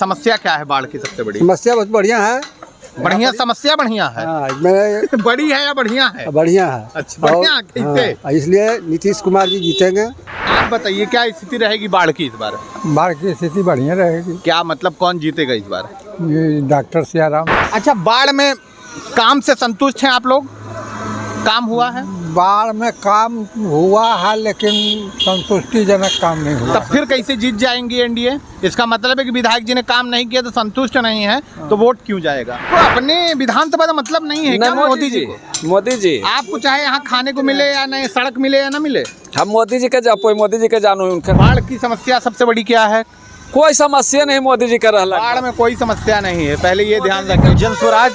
समस्या क्या है बाढ़ की सबसे बड़ी? समस्या बहुत बढ़िया है। बढ़िया समस्या बढ़िया है। मैं बड़ी है या बढ़िया है? बढ़िया है। अच्छा बढ़िया कैसे? इसलिए नीतीश कुमार जी जीतेंगे। आप बताइए क्या स्थिति रहेगी बाढ़ की इस बार? बाढ़ की स्थिति बढ़िया रहेगी। क्या मतलब कौन जीतेगा इस बार? ये डॉक्टर सियाराम। अच्छा बाढ़ में काम से संतुष्ट हैं आप लोग? काम हुआ है? बाढ़ में काम हुआ है लेकिन संतुष्टिजनक काम नहीं हुआ। तब फिर कैसे जीत जाएंगी एनडीए? इसका मतलब है कि विधायक जी ने काम नहीं किया तो संतुष्ट नहीं है तो वोट क्यों जाएगा? तो अपने विधानसभा का मतलब नहीं है क्या मोदी जी को? मोदी जी आपको चाहे यहाँ खाने को मिले या नहीं, सड़क मिले या ना मिले, हम मोदी जी के मोदी जी के जानू उनके। बाढ़ की समस्या सबसे बड़ी क्या है? कोई समस्या नहीं मोदी जी कर रहा। बाढ़ में कोई समस्या नहीं है, पहले ये ध्यान रखें। जन स्वराज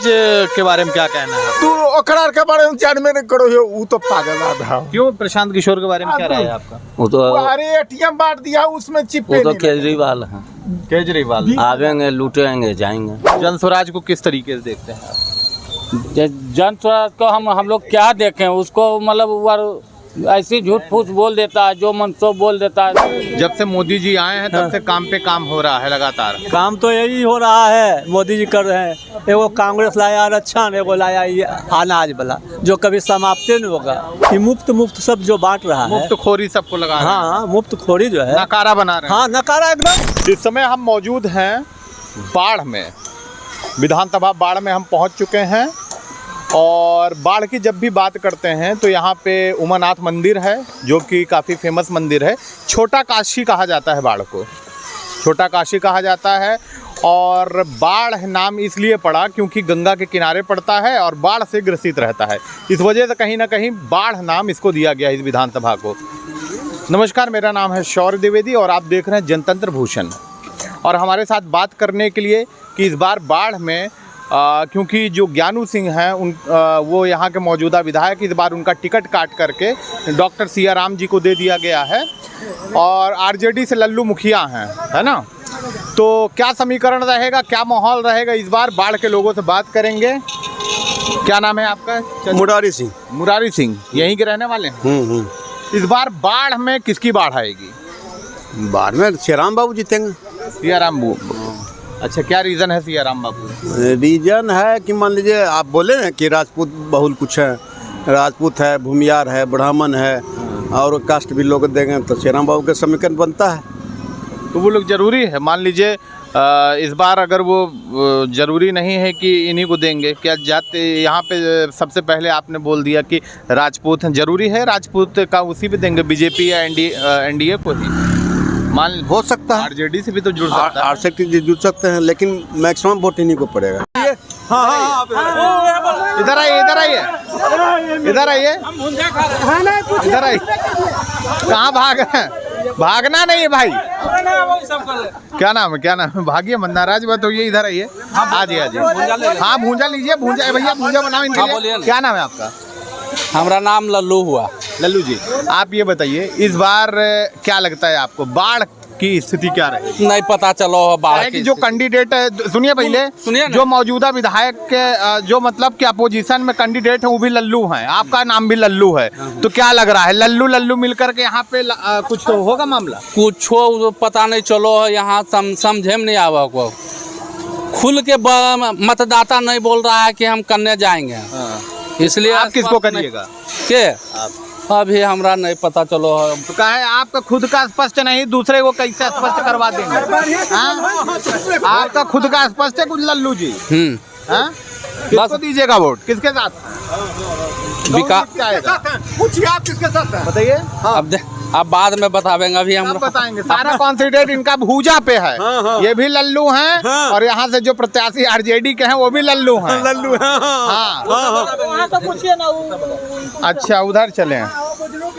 के बारे में क्या कहना है? तू ओकरा के बारे में जान में नहीं करो यो, वो तो पागल आधा। क्यों? प्रशांत किशोर के बारे में क्या राय है आपका? वो तो अरे एटीएम बांट दिया उसमें चिपके वो तो नहीं केजरीवाल है। केजरीवाल आवेंगे लूटेंगे जाएंगे। जन स्वराज को किस तरीके से देखते हैं आप? जन स्वराज को हम लोग क्या देखें उसको, मतलब ऐसी झूठ फूस बोल देता है, जो मन सो बोल देता है। जब से मोदी जी आए हैं तब से काम पे काम हो रहा है लगातार। काम तो यही हो रहा है, मोदी जी कर रहे हैं। एगो कांग्रेस लाया आरक्षण, एगो लाया ये अनाज वाला जो कभी समाप्त नहीं होगा। ये मुफ्त सब जो बांट रहा है, मुफ्त खोरी सबको लगा रहे हैं। हाँ मुफ्त खोरी जो है नकारा बना रहे हैं। हाँ नकारा एकदम। इस समय हम मौजूद हैं बाढ़ में, विधानसभा बाढ़ में हम पहुंच चुके हैं। और बाढ़ की जब भी बात करते हैं तो यहाँ पे उमानाथ मंदिर है जो कि काफ़ी फेमस मंदिर है। छोटा काशी कहा जाता है बाढ़ को, छोटा काशी कहा जाता है। और बाढ़ नाम इसलिए पड़ा क्योंकि गंगा के किनारे पड़ता है और बाढ़ से ग्रसित रहता है, इस वजह से कहीं ना कहीं बाढ़ नाम इसको दिया गया इस विधानसभा को। नमस्कार, मेरा नाम है शौर्य द्विवेदी और आप देख रहे हैं जनतंत्र भूषण। और हमारे साथ बात करने के लिए कि इस बार बाढ़ में क्योंकि जो ज्ञानू सिंह हैं वो यहाँ के मौजूदा विधायक, इस बार उनका टिकट काट करके डॉक्टर सियाराम जी को दे दिया गया है और आरजेडी से लल्लू मुखिया हैं, है ना। तो क्या समीकरण रहेगा, क्या माहौल रहेगा इस बार, बाढ़ के लोगों से बात करेंगे। क्या नाम है आपका? मुरारी सिंह। मुरारी सिंह यहीं के रहने वाले हैं। इस बार बाढ़ में किसकी बाढ़ आएगी? बाढ़ में सियाराम बाबू जीतेंगे। सियाराम बाबू। अच्छा क्या रीज़न है सियाराम बाबू? रीजन है कि मान लीजिए आप बोले ना कि राजपूत बहुल कुछ है, राजपूत है, भूमियार है, ब्राह्मण है और कास्ट भी लोग देंगे तो सियाराम बाबू का समीकरण बनता है। तो वो लोग ज़रूरी है, मान लीजिए इस बार अगर वो ज़रूरी नहीं है कि इन्हीं को देंगे, क्या जाते यहाँ पे सबसे पहले आपने बोल दिया कि राजपूत हैं, ज़रूरी है राजपूत का उसी पे देंगे, बीजेपी या एनडीए को ही? मान हो सकता है आरजेडी से भी तो जुड़ सकता है। आरजेडी से जुड़ सकते हैं लेकिन मैक्सिमम वोट इन्हीं को पड़ेगा। इधर आइए, इधर आइए, इधर आइए, इधर आइए। कहाँ भाग हैं? भागना नहीं है भाई। क्या नाम है, क्या नाम है? भागिए मत नाराज मत होइए, इधर आइए। आ जाइए। हाँ भूंजा लीजिए, भूंजा भैया, भूंजा बनाओ इनके लिए। क्या नाम है आपका? हमारा नाम लल्लू हुआ। लल्लू जी, आप ये बताइए इस बार क्या लगता है आपको, बाढ़ की स्थिति क्या रहेगी? नहीं पता चलो बाढ़ की जो कैंडिडेट है, सुनिए पहले, जो मौजूदा विधायक के जो मतलब कि अपोजिशन में कैंडिडेट है वो भी लल्लू हैं, आपका नाम भी लल्लू है, तो क्या लग रहा है लल्लू लल्लू मिलकर के यहाँ पे कुछ तो होगा मामला? कुछ पता नहीं चलो, यहाँ समझे में नहीं आवा को। खुल के मतदाता नहीं बोल रहा है कि हम करने जाएंगे, इसलिए आप किसको करिएगा? के अभी हमरा नहीं पता चलो। तो कहा है आपका खुद का स्पष्ट नहीं, दूसरे को कैसे स्पष्ट करवा देंगे? आपका खुद का स्पष्ट है कुछ लल्लू जी? किसको दीजिएगा वोट, किसके साथ? पूछिए आप किसके साथ हैं? बताइए। अब बाद में बतावेंगे, अभी हम बताएंगे। सारा कॉन्सेंट्रेट इनका भूजा पे है। ये भी लल्लू हैं और यहाँ से जो प्रत्याशी आरजेडी के हैं वो भी लल्लू हैं। लल्लू है। अच्छा उधर चले,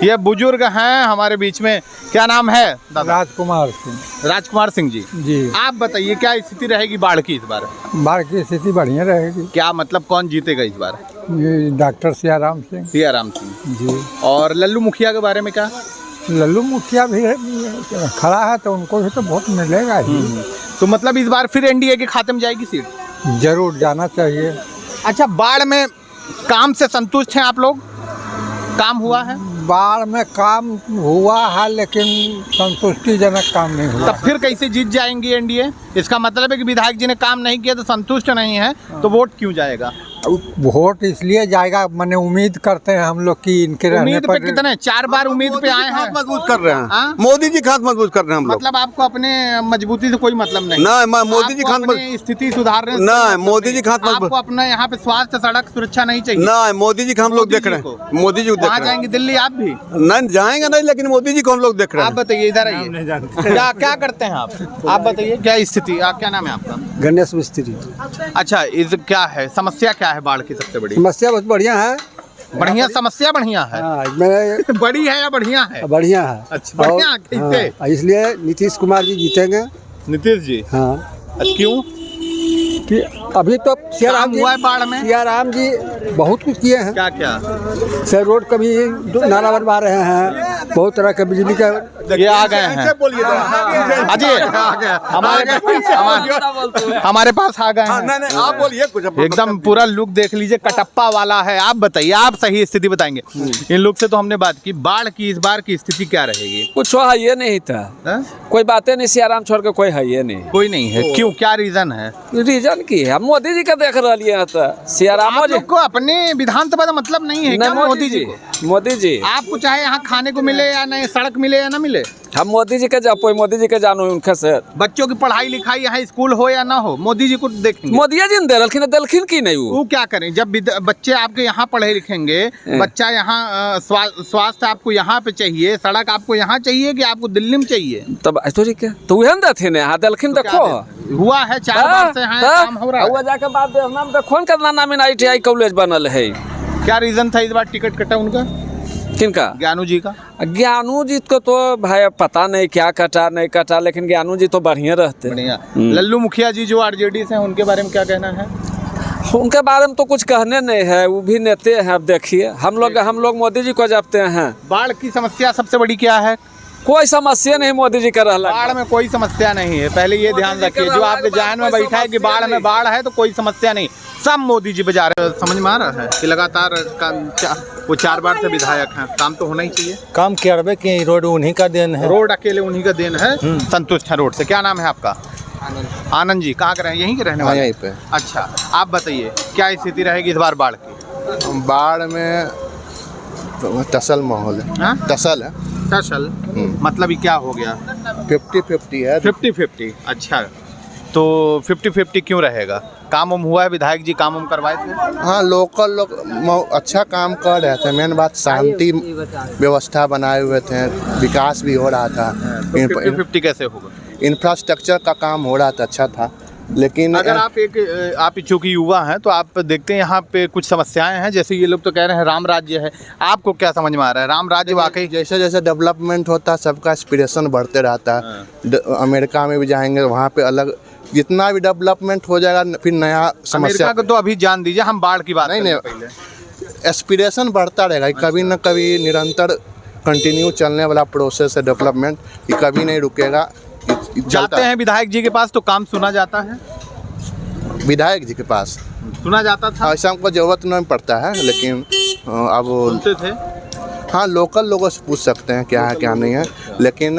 ये बुजुर्ग हैं हमारे बीच में। क्या नाम है? राजकुमार सिंह। राजकुमार सिंह जी, आप बताइए क्या स्थिति रहेगी बाढ़ की इस बार? बाढ़ की स्थिति बढ़िया रहेगी। क्या मतलब कौन जीतेगा इस बार? ये डॉक्टर सियाराम सिंह। सियाराम सिंह जी। और लल्लू मुखिया के बारे में क्या? लल्लू मुखिया भी खड़ा है तो उनको भी तो वोट मिलेगा ही। तो मतलब इस बार फिर एनडीए के खाते में जाएगी सीट? जरूर जाना चाहिए। अच्छा बाढ़ में काम से संतुष्ट हैं आप लोग? काम हुआ है? बाढ़ में काम हुआ है लेकिन संतुष्टिजनक काम नहीं हुआ। तब फिर कैसे जीत जाएंगी एनडीए? इसका मतलब है कि विधायक जी ने काम नहीं किया तो संतुष्ट नहीं है, तो वोट क्यों जाएगा? वोट इसलिए जाएगा, मैंने उम्मीद करते हैं हम लोग की इनके रहने उम्मीद पे पर। कितने 4 बार उम्मीद पे आए हैं। मजबूत कर रहे हैं, हाँ? मोदी जी खात मजबूत कर रहे हैं हम लोग। मतलब आपको अपने मजबूती से कोई मतलब नहीं? ना मोदी जी आपको खात अपनी स्थिति सुधारने से ना कोई मतलब मोदी नहीं? जी खात आपको अपना यहाँ पे स्वास्थ्य सड़क सुरक्षा नहीं चाहिए? ना मोदी जी को हम लोग मोदी देख रहे जी हैं, मोदी जी को देख कहाँ रहे हैं। जाएंगे? दिल्ली आप भी? नहीं जाएंगे नहीं, लेकिन मोदी जी को हम लोग देख रहे आप हैं। बताइए, इधर आइए। क्या क्या करते हैं आप बताइए क्या स्थिति, क्या नाम है आपका? गणेश मिस्त्री। अच्छा, इस क्या है समस्या, क्या है बाढ़ की सबसे बड़ी? समस्या बहुत बढ़िया है। बढ़िया समस्या बढ़िया है? मैं बड़ी है या बढ़िया है? बढ़िया है। अच्छा, बढ़िया कैसे? इसलिए नीतीश कुमार जी जीतेंगे। नीतीश जी? हाँ, क्यों? कि अभी तो काम हुआ है बाढ़ में? सियाराम जी बहुत कुछ किए हैं। क्या क्या? सर रोड कभी नाला बनवा रहे हैं, बहुत तरह के बिजली का। ये आ गए हैं अजय, हमारे पास आ गए हैं। नहीं आप बोलिए कुछ। एकदम पूरा लुक देख लीजिए, कटप्पा वाला है। आप बताइए, आप सही स्थिति बताएंगे। इन लोग से तो हमने बात की, बाढ़ की इस बार की स्थिति क्या रहेगी? कुछ है ये नहीं था, कोई बातें नहीं, सियाराम छोड़ के कोई है ये नहीं। कोई नहीं है? क्यों, क्या रीजन है? रीजन की है, मोदी जी का देख रही है तो सियाराम आप लोग को अपने विधानसभा का मतलब नहीं है क्या? मोदी जी को, मोदी जी आपको चाहे यहाँ खाने को मिले या नहीं, सड़क मिले या ना मिले, हम मोदी जी के जापो, मोदी जी के जानो उनके से। बच्चों की पढ़ाई लिखाई यहाँ स्कूल हो या ना हो, मोदी जी को देखेंगे। मोदी जी ने दलखिन की नहीं वो क्या करें? जब बच्चे आपके यहाँ पढ़े लिखेंगे, बच्चा यहाँ स्वास्थ्य आपको यहाँ पे चाहिए, सड़क आपको यहाँ चाहिए कि आपको दिल्ली में चाहिए? तब तो वह देथिन यहाँ दलखिन देखो हुआ है 4 बार से यहाँ काम हो रहा है। हुआ जाके बाद देखना देखो कितना नाम ITI कॉलेज बनल है। क्या रीजन था इस बार टिकट कटा उनका? किनका? ज्ञानू जी का। ज्ञानू जी को तो भाई पता नहीं क्या कटा नहीं कटा, लेकिन ज्ञानू जी तो बढ़िया रहते। बढ़िया। लल्लू मुखिया जी जो RJD से हैं, उनके बारे में क्या कहना है? उनके बारे में तो कुछ कहने नहीं है, वो भी नेते हैं। अब देखिए हम लोग मोदी जी को जपते हैं। बाढ़ की समस्या सबसे बड़ी क्या है? कोई समस्या नहीं मोदी जी का रहला। बाढ़ में कोई समस्या नहीं है, पहले ये ध्यान रखिए। जो आपके जहन में बैठा है कि बाढ़ में बाढ़ है तो कोई समस्या नहीं, सब मोदी जी बजा रहे। समझ में आ रहा है कि लगातार वो 4 बार से विधायक हैं, काम तो होना ही चाहिए। काम करबे कि रोड उन्हीं का देन है। रोड अकेले उन्हीं का देन है। संतुष्ट है रोड से? क्या नाम है आपका? आनंद जी। कहाँ के रहे? यहीं के रहने वाले? यहीं पे। अच्छा, आप बताइए क्या स्थिति रहेगी इस बार बाढ़ की? बाढ़ में टसल माहौल है। हाँ? टसल है। टसल मतलब ये क्या हो गया? 50-50 है। 50-50। अच्छा, तो 50-50 क्यों रहेगा? काम हुआ है? विधायक जी काम करवाए थे? हाँ, लोकल लोग अच्छा काम कर रहे थे। मेन बात शांति व्यवस्था बनाए हुए थे, विकास भी हो रहा था। 50-50 कैसे होगा? इंफ्रास्ट्रक्चर का काम हो रहा था, अच्छा था। लेकिन अगर आप चूंकि युवा हैं तो आप देखते हैं यहाँ पे कुछ समस्याएं हैं, जैसे ये लोग तो कह रहे हैं राम राज्य है। आपको क्या समझ में आ रहा है? राम राज्य वाकई जैसे जैसे डेवलपमेंट होता है सबका एस्पिरेशन बढ़ते रहता है। अमेरिका में भी जाएंगे, वहाँ पे अलग जितना भी डेवलपमेंट हो जाएगा, फिर नया समस्या को तो अभी जान दीजिए, हम बाढ़ की बात नहीं एस्पिरेशन बढ़ता रहेगा। कभी न कभी निरंतर कंटिन्यू चलने वाला प्रोसेस है डेवलपमेंट, ये कभी नहीं रुकेगा। जाते हैं विधायक जी के पास तो काम सुना जाता है? विधायक जी के पास सुना जाता था? ऐसा हमको जरूरत नहीं पड़ता है, लेकिन अब सुनते थे। हाँ, लोकल लोगों से पूछ सकते हैं क्या है क्या नहीं है, लेकिन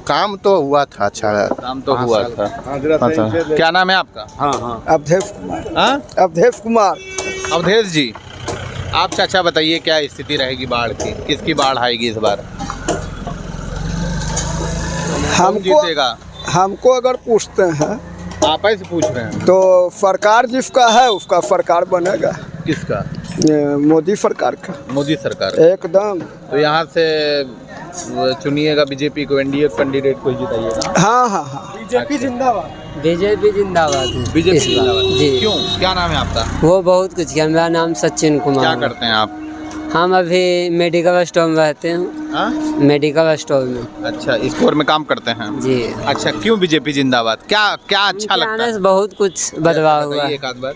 काम तो हुआ था। अच्छा काम तो हुआ था। अच्छा, क्या नाम है आपका? हाँ, अवधेश कुमार। हाँ, अवधेश कुमार। अवधेश जी, आप चाचा बताइए क्या स्थिति रहेगी बाढ़ की? किसकी बाढ़ आएगी इस बार? हमको अगर पूछते हैं, आप ऐसे पूछ रहे हैं तो सरकार जिसका है उसका सरकार बनेगा। किसका? मोदी सरकार का। मोदी सरकार एकदम। तो यहाँ से चुनिएगा बीजेपी को, एनडीए कैंडिडेट को ही जिताइएगा। हाँ हाँ हाँ, बीजेपी जिंदाबाद। बीजेपी जिंदाबाद है। बीजेपी जिंदाबाद जी। क्यों? क्या नाम है आपका? वो बहुत कुछ किया। मेरा नाम सचिन कुमार। क्या करते हैं आप? हम अभी मेडिकल स्टोर में रहते हैं। मेडिकल स्टोर में। अच्छा, स्टोर में काम करते हैं जी। अच्छा, क्यों बीजेपी जिंदाबाद? क्या क्या अच्छा लगता है? बहुत कुछ बदलाव हुआ। एक आध बार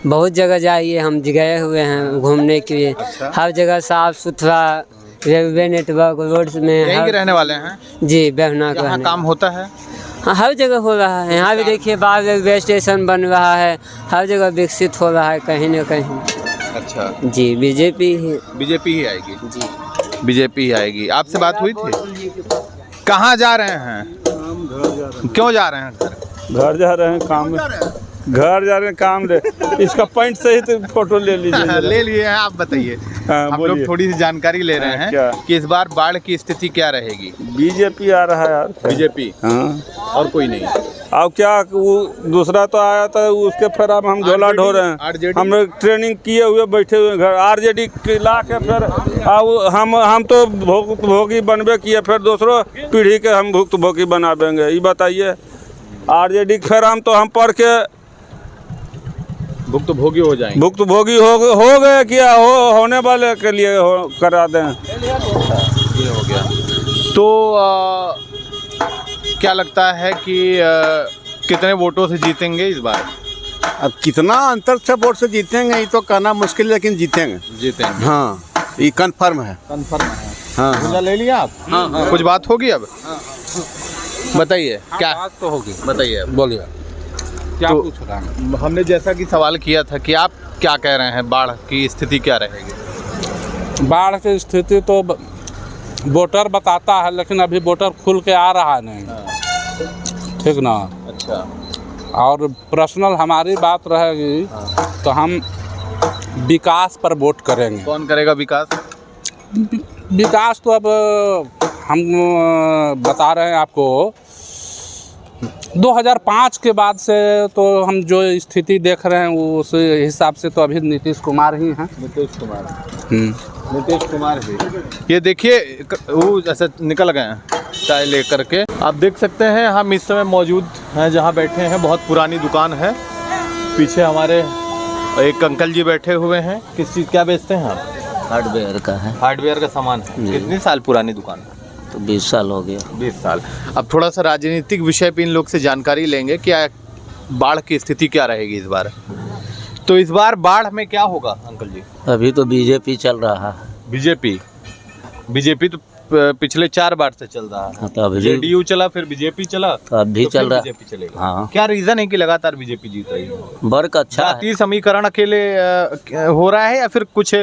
बहुत जगह जाइए, हम गए हुए हैं घूमने के लिए। अच्छा। हर जगह साफ सुथरा, रेलवे नेटवर्क, रोड में। यहीं के रहने वाले हैं? जी, बेहना का। यहाँ काम होता है? हाँ, हर जगह हो रहा है। यहाँ भी देखिए बाहर रेलवे स्टेशन बन रहा है, हर जगह विकसित हो रहा है कहीं न कहीं। अच्छा जी, बीजेपी ही आएगी। जी। बीजेपी आएगी। आपसे बात हुई थी? कहाँ जा रहे हैं? क्यों जा रहे हैं घर जा रहे हैं काम, घर जा रहे हैं काम ले। इसका पॉइंट सही तो फोटो ले लीजिए। ले लिए हैं, आप बताइए। हम लोग थोड़ी सी जानकारी ले रहे हैं क्या? कि इस बार बाढ़ की स्थिति क्या रहेगी। बीजेपी आ रहा है यार। बीजेपी, हाँ, और कोई नहीं। अब क्या वो दूसरा तो आया था, उसके फिर अब हम झोला ढो रहे हैं। RJD? हम लोग ट्रेनिंग किए हुए बैठे हुए घर आरजेडी ला के फिर अब हम तो भुक्तभोगी बनबे किए, फिर दूसरों पीढ़ी के हम भुक्तभोगी बना देंगे। ये बताइए, आरजेडी फिर हम पढ़ के भुक्तभोगी हो जाएंगे। भुक्तभोगी हो गए, क्या होने वाले के लिए करा दें। ये हो गया तो क्या लगता है कि कितने वोटों से जीतेंगे इस बार? अब कितना अंतर से वोट से जीतेंगे ये तो कहना मुश्किल है, लेकिन जीतेंगे। हाँ, ये कंफर्म है। हाँ, पूजा ले लिया आप? हाँ। कुछ बात होगी अब? बताइए क्या बात तो होगी, बताइए। बोलिए क्या तो पूछ रहा है? हमने जैसा कि सवाल किया था कि आप क्या कह रहे हैं, बाढ़ की स्थिति क्या रहेगी? बाढ़ की स्थिति तो वोटर बताता है, लेकिन अभी वोटर खुल के आ रहा नहीं। ठीक ना? अच्छा। और पर्सनल हमारी बात रहेगी तो हम विकास पर वोट करेंगे। कौन करेगा विकास? विकास तो अब हम बता रहे हैं आपको, 2005 के बाद से तो हम जो स्थिति देख रहे हैं उस हिसाब से तो अभी नीतीश कुमार ही हैं। नीतीश कुमार ही। ये देखिए वो जैसे निकल गए हैं चाय लेकर के। आप देख सकते हैं हम इस समय मौजूद हैं जहाँ बैठे हैं, बहुत पुरानी दुकान है। पीछे हमारे एक अंकल जी बैठे हुए हैं। किस चीज़ क्या बेचते हैं आप? हार्डवेयर का है। हार्डवेयर का सामान है। कितनी साल पुरानी दुकान है? तो 20 साल हो गया। 20 साल। अब थोड़ा सा राजनीतिक विषय पे इन लोग से जानकारी लेंगे कि बाढ़ की स्थिति क्या रहेगी इस बार। तो इस बार बाढ़ में क्या होगा अंकल जी? अभी तो बीजेपी चल रहा है। बीजेपी तो पिछले 4 बार से चल रहा है। तो अभी जेडीयू चला, फिर बीजेपी चला, तो अब भी चल रहा है। बीजेपी चलेगा। हाँ, क्या रीजन है कि लगातार बीजेपी जीत रही है? वर्क अच्छा है। जातीय समीकरण अकेले हो रहा है या फिर कुछ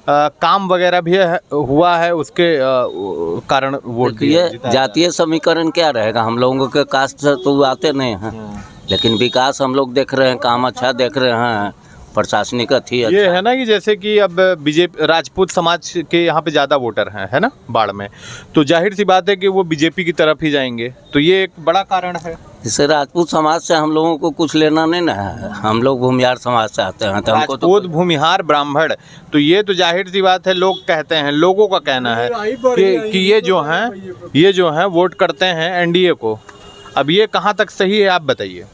काम वगैरह भी हुआ है उसके कारण वोट ये जातीय समीकरण क्या रहेगा? हम लोगों के कास्ट से तो आते नहीं हैं, लेकिन विकास हम लोग देख रहे हैं, काम अच्छा देख रहे हैं, प्रशासनिक थी अच्छा। ये है ना कि जैसे कि अब बीजेपी राजपूत समाज के यहाँ पे ज़्यादा वोटर हैं, है ना बाढ़ में, तो जाहिर सी बात है कि वो बीजेपी की तरफ ही जाएंगे। तो ये एक बड़ा कारण है। इससे राजपूत समाज से हम लोगों को कुछ लेना नहीं ना है। हम लोग भूमिहार समाज से आते हैं, तो हमको राजपूत, भूमिहार, ब्राह्मण, तो ये तो जाहिर सी बात है। लोग कहते हैं, लोगों का कहना है कि ये जो हैं वोट करते हैं एनडीए को। अब ये कहाँ तक सही है आप बताइए।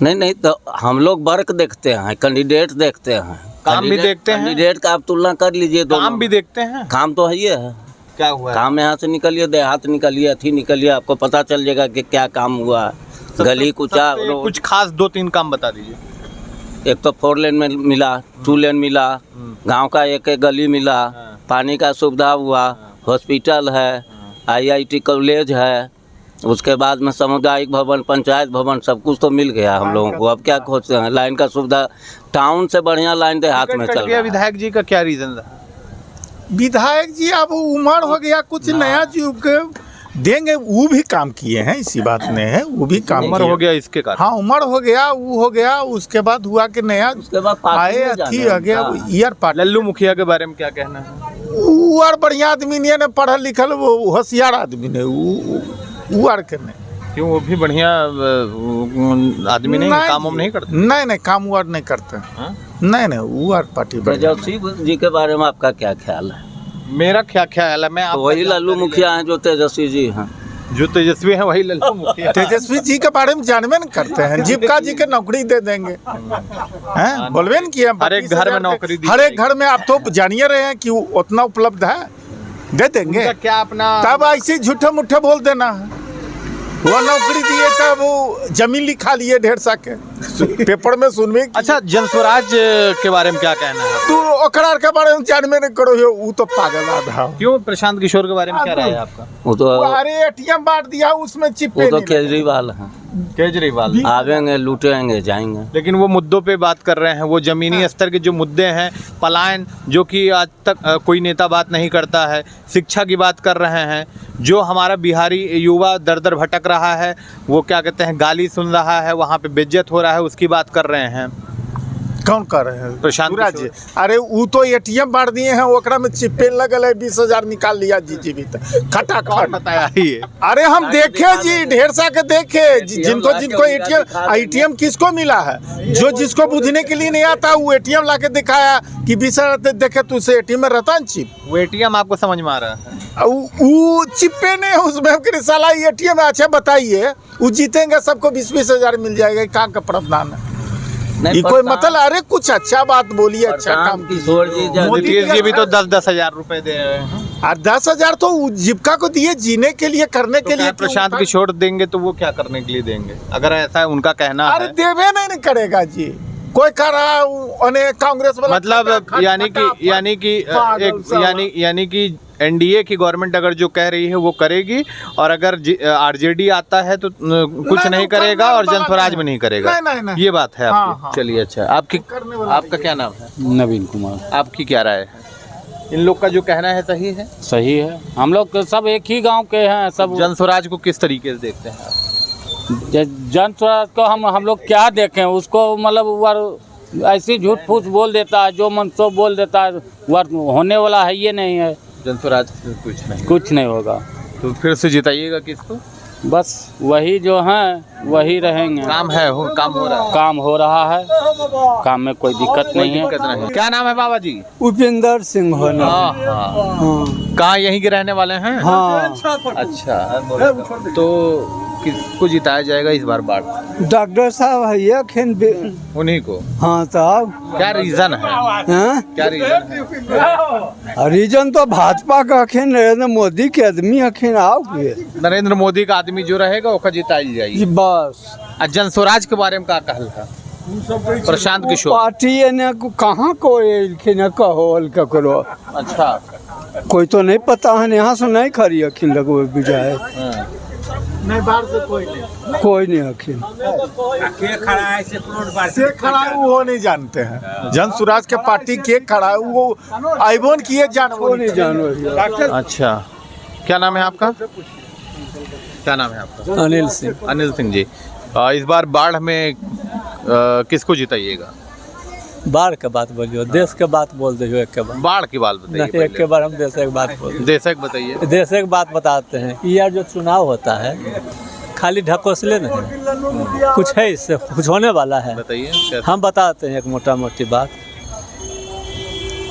नहीं, तो हम लोग वर्क देखते हैं, कैंडिडेट देखते हैं, काम भी देखते हैं। कैंडिडेट का आप तुलना कर लीजिए। काम भी देखते हैं। काम तो है ही है। क्या हुआ? काम यहाँ से निकलिए, देहात निकलिए, अथी निकलिए, आपको पता चल जाएगा कि क्या काम हुआ। गली कुचा कुछ खास 2-3 काम बता दीजिए। एक तो 4 लेन में मिला, 2 लेन मिला, गांव का एक गली मिला, पानी का सुविधा हुआ, हॉस्पिटल है, IIT कॉलेज है, उसके बाद में सामुदायिक भवन, पंचायत भवन, सब कुछ तो मिल गया हम लोगों को। अब क्या खोजते हैं? लाइन का सुविधा टाउन से बढ़िया लाइन देहात में चल रहा है। विधायक जी का क्या रीजन रहा? विधायक जी अब उम्र हो गया, कुछ नया युग देंगे। वो भी काम किए हैं, इसी बात में है, वो भी काम उम्र हो गया इसके कारण। हाँ, उम्र हो गया, वो हो गया। उसके बाद हुआ कि नया उसके बाद आए अथी आ गया ईयर पार्ट। लल्लू मुखिया के बारे में क्या कहना है? वो और बढ़िया आदमी नहीं है, पढ़ल लिखल, वो होशियार आदमी ने वो आर के नहीं। क्यों, वो भी बढ़िया आदमी नहीं, काम वाम नहीं करते? नहीं, काम वार नहीं करते। नहीं, वो आर पार्टी। तेजस्वी जी के बारे में आपका क्या ख्याल है? मेरा क्या ख्याल है, मैं तो वही लल्लू मुखिया हैं जो तेजस्वी जी हैं। जो तेजस्वी हैं वही लल्लू मुखिया। तेजस्वी जी के बारे में जानबे नहीं करते हैं। जीविका जी के नौकरी दे देंगे, हैं? बोलबे नहीं किया। हर एक घर में नौकरी दी हर एक घर में आप तो जानिए रहे हैं कि उतना उपलब्ध है, दे देंगे। क्या अपना तब ऐसे झूठे मुठे बोल देना है। वो नौकरी दिए तब वो जमीन लिखा लिए ढेर सा के। पेपर में सुनबे। अच्छा, जन स्वराज के बारे में क्या कहना है? तू ओकरा के बारे में जानबे नहीं करो हो, वो तो पागल आधा। क्यों? प्रशांत किशोर के बारे में क्या राय है आपका? वो तो अरे एटीएम बांट दिया उसमें चिपे वो तो नहीं केजरीवाल है, केजरीवाल आवेंगे लूटेंगे जाएंगे। लेकिन वो मुद्दों पे बात कर रहे हैं, वो जमीनी स्तर के जो मुद्दे हैं, पलायन जो कि आज तक कोई नेता बात नहीं करता है, शिक्षा की बात कर रहे हैं, जो हमारा बिहारी युवा दर दर भटक रहा है, वो क्या कहते हैं गाली सुन रहा है, वहाँ पे बेइज्जत हो रहा है, उसकी बात कर रहे हैं। कौन कर रहे हैं? प्रशांत सूरज जी। अरे वो तो एटीएम बांट दिए हैं, ओकरा में चिपे लगल है, 20,000 निकाल लिया जी भी खटा खट बताया ही है। अरे हम देखे जी, ढेर सा के देखे जिनको जिनको एटीएम किसको मिला है, जो जिसको बुझने के लिए नहीं आता वो एटीएम लाके दिखाया कि 20,000 देखे तो उसे एटीएम में रहता है चिप। वो एटीएम आपको समझ में आ रहा है? वो चिपे नहीं उसमें साला एटीएम। अच्छा बताइए, वो जीतेंगे सबको 20,000 मिल जाएगा, कहाँ का प्रावधान है? ये कोई मतलब? अरे कुछ अच्छा बात बोलिए, अच्छा काम किशोर जी नीतीश जी भी तो 10-10 हजार रुपए दे रहे हैं। और 10,000 तो जीविका को दिए, जीने के लिए, करने के लिए। प्रशांत किशोर देंगे तो वो क्या करने के लिए देंगे, अगर ऐसा है उनका कहना है? अरे देवे नहीं करेगा जी, कोई कर रहा कांग्रेस वाला। मतलब यानी कि एनडीए की गवर्नमेंट अगर जो कह रही है वो करेगी, और अगर आरजेडी आता है तो कुछ नहीं करेगा, और जन स्वराज में नहीं करेगा। नहीं। ये बात है आपकी। हाँ। चलिए, अच्छा, आपका क्या नाम है? नवीन कुमार। आपकी क्या राय है? इन लोग का जो कहना है सही है? सही है, हम लोग सब एक ही गांव के हैं सब। जन स्वराज को किस तरीके से देखते हैं आप? जन स्वराज को हम लोग क्या देखें, उसको मतलब ऐसी झूठ फूस बोल देता है, जो मन सो बोल देता है, होने वाला है ये नहीं है। जन स्वराज कुछ नहीं होगा। तो फिर से जिताइएगा किसको? बस वही जो हैं वही रहेंगे। काम हो रहा है? काम हो रहा है, काम में कोई दिक्कत नहीं है। क्या नाम है बाबा जी? उपेंद्र सिंह होना। कहाँ यहीं के रहने वाले हैं? हाँ। अच्छा, तो किसको जिताया जाएगा इस बार बाढ़? डॉक्टर साहब है उन्हीं को। हाँ साहब। क्या रीजन है? क्या रीजन? रीजन तो भाजपा का अखिन, नरेंद्र मोदी के आदमी अखिन आओ के। नरेंद्र मोदी का आदमी जो रहेगा वो जिताई जाएगी बस। जन स्वराज के बारे में क्या कहल था? प्रशांत किशोर पार्टी ने कहाँ कोई कहो करो। अच्छा, कोई तो नहीं पता है, यहाँ से नहीं खड़ी अखिन लगो विजय। नहीं, बाहर से कोई नहीं अखिल से खड़ा है, वो नहीं जानते हैं। जन स्वराज के पार्टी के खड़ा है, वो आईबोन किए जानो। अच्छा, क्या नाम है आपका? क्या नाम है आपका? अनिल सिंह। अनिल सिंह जी, इस बार बाढ़ में किसको जिताइएगा? बाढ़ के बात बोलियो, देश के बात बोल दो एक के बार। बाढ़ की बात बताइए। एक के बार हम देश की बात बोल। देश की बताइए। देश की बात बताते हैं। यार जो चुनाव होता है खाली ढकोसले नहीं, कुछ है इससे कुछ होने वाला है? बताइए। हम बताते हैं एक मोटा मोटी बात।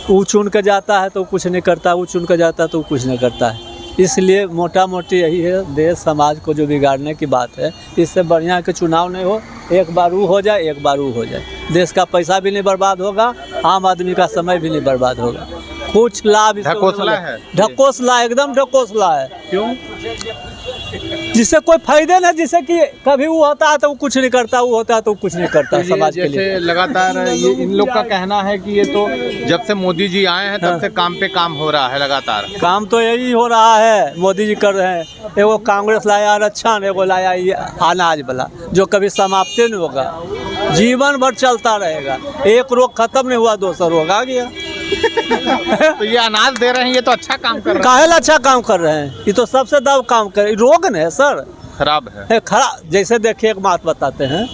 वो चुन के जाता है तो कुछ नहीं करता, वो चुन के जाता है तो कुछ नहीं करता है। इसलिए मोटा मोटी यही है, देश समाज को जो बिगाड़ने की बात है। इससे बढ़िया कि चुनाव नहीं हो, एक बार वो हो जाए, एक बार वो हो जाए। देश का पैसा भी नहीं बर्बाद होगा, आम आदमी का समय भी नहीं बर्बाद होगा। कुछ लाभ ढकोसला है, ढकोसला एकदम ढकोसला है। क्यों? जिससे कोई फायदे नहीं, जिससे कि कभी वो होता है तो वो कुछ नहीं करता, वो होता है तो कुछ नहीं करता समाज के लिए। लगातार ये इन लोग का कहना है कि ये तो जब से मोदी जी आए हैं तब से काम पे काम हो रहा है लगातार। काम तो यही हो रहा है, मोदी जी कर रहे हैं। एगो कांग्रेस लाया आरक्षण, एगो लाया ये अनाज वाला, जो कभी समाप्त नहीं होगा, जीवन भर चलता रहेगा। एक रोग खत्म नहीं हुआ, दूसरा रोग आ गया। तो ये अनाज दे रहे हैं, ये तो अच्छा काम कर रहे हैं। काहे अच्छा काम कर रहे हैं? ये तो सबसे दब काम कर, रोग नहीं है सर, खराब है। खराब। जैसे देखिए एक बात बताते हैं,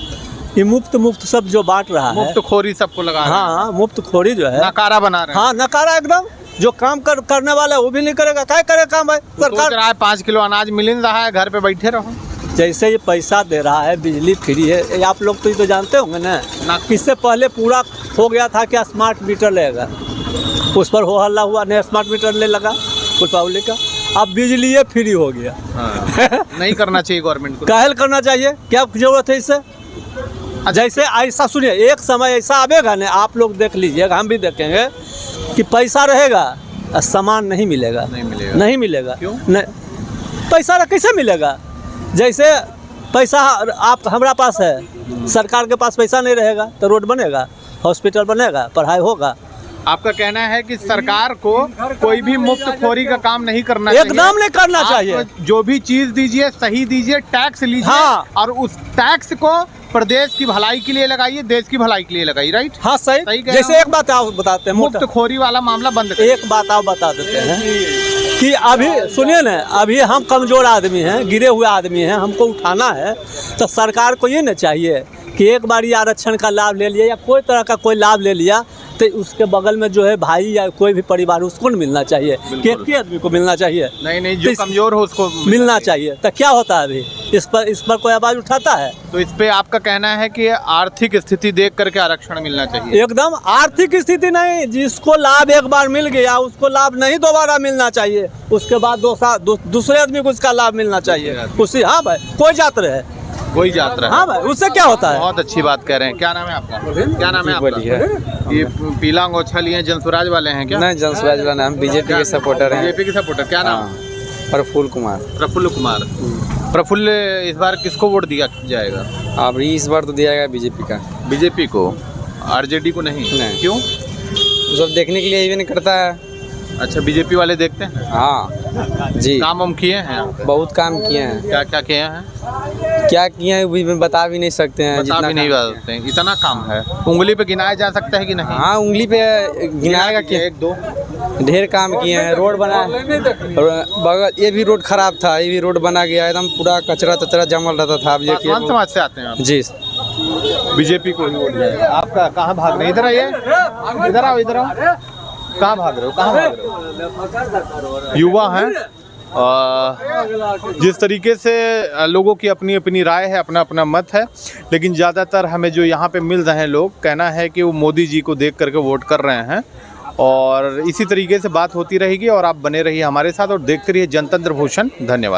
ये मुफ्त सब जो बांट रहा है, मुफ्त खोरी सबको लगा। हाँ, मुफ्त खोरी जो है नकारा बना रहे हैं। हाँ, नकारा एकदम। जो काम करने वाला है वो भी नहीं करेगा, क्या करे काम है? सरकार 5 किलो अनाज मिल रहा है, घर पे बैठे रहो। जैसे ये पैसा दे रहा है, बिजली फ्री है, आप लोग तो ये तो जानते होंगे ना। इससे पहले पूरा हो गया था कि स्मार्ट मीटर लेगा, उस पर हो हल्ला हुआ, नहीं स्मार्ट मीटर ले लगा पुष्पावली का। अब बिजली फ्री हो गया। नहीं करना चाहिए गवर्नमेंट को। काहे करना चाहिए? क्या जरूरत है इससे? जैसे ऐसा सुनिए, एक समय ऐसा आवेगा ना, आप लोग देख लीजिएगा, हम भी देखेंगे कि पैसा रहेगा, सामान नहीं मिलेगा। नहीं मिलेगा। क्यों? नहीं, पैसा कैसे मिलेगा? जैसे पैसा आप हमारा पास है, सरकार के पास पैसा नहीं रहेगा तो रोड बनेगा, हॉस्पिटल बनेगा, पढ़ाई होगा। आपका कहना है कि सरकार को कोई भी मुफ्तखोरी का काम नहीं करना चाहिए, एकदम नहीं करना आप चाहिए। जो भी चीज दीजिए सही दीजिए, टैक्स लीजिए। हाँ। और उस टैक्स को प्रदेश की भलाई के लिए लगाइए, देश की भलाई के लिए लगाइए। राइट, हाँ सही सही कह जैसे रहा एक बात आप बताते हैं, मुफ्तखोरी वाला मामला बंद करिए। एक बात आप बता देते हैं कि अभी सुनिए ना, अभी हम कमज़ोर आदमी हैं, गिरे हुए आदमी हैं, हमको उठाना है तो सरकार को ये ना चाहिए कि एक बार आरक्षण का लाभ ले लिया या कोई तरह का कोई लाभ ले लिया तो उसके बगल में जो है भाई या कोई भी परिवार उसको नहीं मिलना चाहिए, कि एक ही आदमी को मिलना चाहिए। नहीं, जो कमजोर हो उसको मिलना चाहिए। तो क्या होता है अभी इस पर कोई आवाज़ उठाता है? तो इस पे आपका कहना है कि आर्थिक स्थिति देख करके आरक्षण मिलना चाहिए। एकदम आर्थिक स्थिति नहीं, जिसको लाभ एक बार मिल गया उसको लाभ नहीं दोबारा मिलना चाहिए, उसके बाद दूसरे आदमी को उसका लाभ मिलना चाहिए। उसी हाँ भाई, कोई जात रहे, कोई यात्रा। हाँ भाई, उससे क्या होता है? बहुत अच्छी बात कह रहे हैं। क्या नाम है आपका? क्या नाम है आपका? ये पीला अंगोछा लिए जनसुराज वाले हैं क्या? नहीं, जनसुराज वाला नाम, बीजेपी के सपोर्टर हैं। बीजेपी के सपोर्टर। क्या नाम? प्रफुल्ल कुमार। प्रफुल्ल कुमार। प्रफुल्ल, इस बार किसको वोट दिया जाएगा? अब इस बार तो दिया गया बीजेपी का। बीजेपी को, आरजेडी को नहीं? क्यों? सब देखने के लिए ये भी नहीं करता है। अच्छा, बीजेपी वाले देखते हैं? हाँ जी। काम हम किए हैं? बहुत काम किए हैं। क्या क्या किए हैं? क्या किए हैं बता भी नहीं सकते हैं। बता भी नहीं सकते हैं, इतना काम है। उंगली पे गिनाया जा सकता है कि नहीं? हाँ, उंगली पे गिनाएगा क्या? एक दो ढेर काम किए हैं। रोड बना, बगल ये भी रोड खराब था, ये भी रोड बना गया, एकदम पूरा कचरा जमल रहता था। अब देखिए, समाज से आते हैं आप? जी, बीजेपी को ही वोट जाएगा। आपका कहाँ भाग रहे? इधर आइए, इधर आओ, इधर आओ। कहाँ भाग रहे हो? कहाँ भाग रहे हो? युवा हैं। जिस तरीके से लोगों की अपनी अपनी राय है, अपना अपना मत है, लेकिन ज़्यादातर हमें जो यहाँ पे मिल रहे हैं लोग, कहना है कि वो मोदी जी को देख करके वोट कर रहे हैं। और इसी तरीके से बात होती रहेगी और आप बने रहिए हमारे साथ और देखते रहिए जनतंत्र भूषण। धन्यवाद।